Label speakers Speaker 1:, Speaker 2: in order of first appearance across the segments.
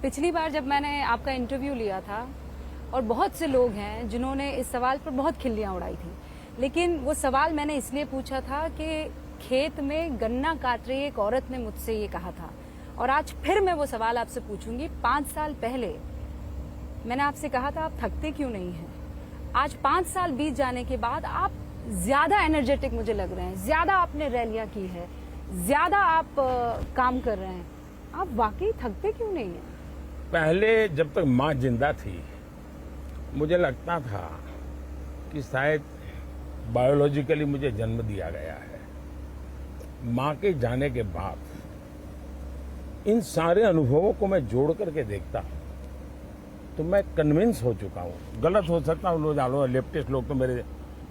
Speaker 1: पिछली बार जब मैंने आपका इंटरव्यू लिया था और बहुत से लोग हैं जिन्होंने इस सवाल पर बहुत खिल्लियां उड़ाई थी, लेकिन वो सवाल मैंने इसलिए पूछा था कि खेत में गन्ना काट रही एक औरत ने मुझसे ये कहा था। और आज फिर मैं वो सवाल आपसे पूछूंगी। 5 साल पहले मैंने आपसे कहा था आप थकते क्यों नहीं हैं। आज 5 साल बीत जाने के बाद आप ज्यादा एनर्जेटिक मुझे लग रहे हैं, ज्यादा आपने रैलियां की है, ज्यादा आप काम कर रहे हैं। आप वाकई थकते क्यों नहीं हैं?
Speaker 2: पहले जब तक माँ जिंदा थी मुझे लगता था कि शायद बायोलॉजिकली मुझे जन्म दिया गया है। माँ के जाने के बाद इन सारे अनुभवों को मैं जोड़ करके देखता हूँ तो मैं कन्विंस हो चुका हूँ। गलत हो सकता हूँ, लोग लेफ्टिस्ट लोग तो मेरे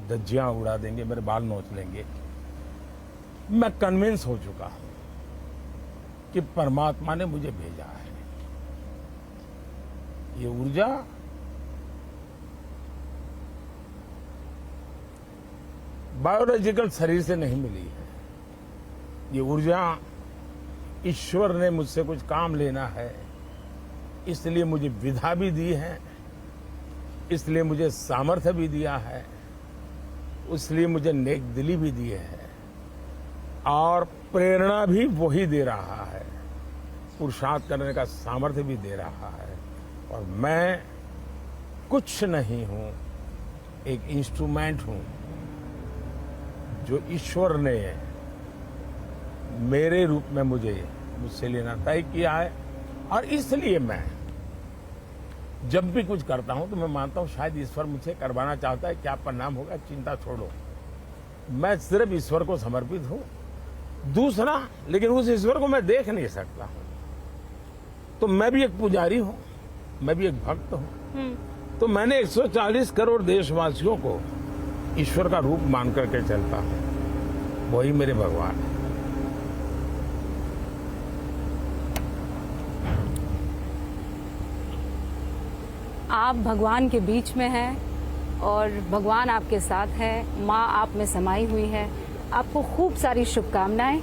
Speaker 2: धज्जियां उड़ा देंगे, मेरे बाल नोच लेंगे। मैं कन्विंस हो चुका हूँ कि परमात्मा ने मुझे भेजा है। ये ऊर्जा बायोलॉजिकल शरीर से नहीं मिली है। ये ऊर्जा ईश्वर ने मुझसे कुछ काम लेना है, इसलिए मुझे विधा भी दी है, इसलिए मुझे सामर्थ्य भी दिया है, इसलिए मुझे नेक दिली भी दी है और प्रेरणा भी वही दे रहा है, पुरुषार्थ करने का सामर्थ्य भी दे रहा है। और मैं कुछ नहीं हूं, एक इंस्ट्रूमेंट हूं जो ईश्वर ने मेरे रूप में मुझसे लेना तय किया है। और इसलिए मैं जब भी कुछ करता हूं तो मैं मानता हूं शायद ईश्वर मुझसे करवाना चाहता है। क्या परिणाम होगा चिंता छोड़ो, मैं सिर्फ ईश्वर को समर्पित हूं। दूसरा, लेकिन उस ईश्वर को मैं देख नहीं सकता हूं, तो मैं भी एक पुजारी हूं, मैं भी एक भक्त हूं। तो मैंने 140 करोड़ देशवासियों को ईश्वर का रूप मान करके चलता हूं। वही मेरे भगवान है।
Speaker 1: आप भगवान के बीच में हैं और भगवान आपके साथ है, माँ आप में समाई हुई है। आपको खूब सारी शुभकामनाएं।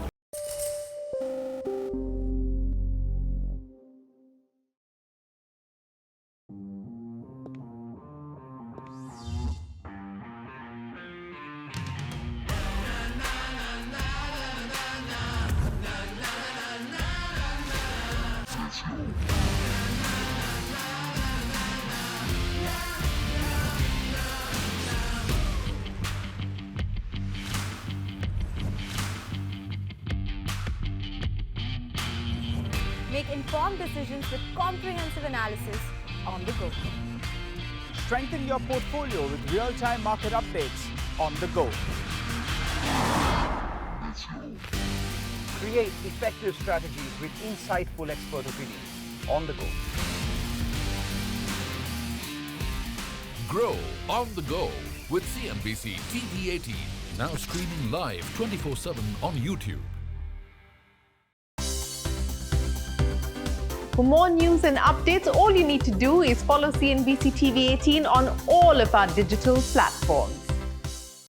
Speaker 3: Make informed decisions with comprehensive analysis on the go.
Speaker 4: Strengthen your portfolio with real-time market updates on the go. Create effective strategies with insightful expert opinions on the go.
Speaker 5: Grow on the go with CNBC TV 18. Now streaming live 24/7 on YouTube.
Speaker 6: For more news and updates, all you need to do is follow CNBC TV 18 on all of our digital platforms.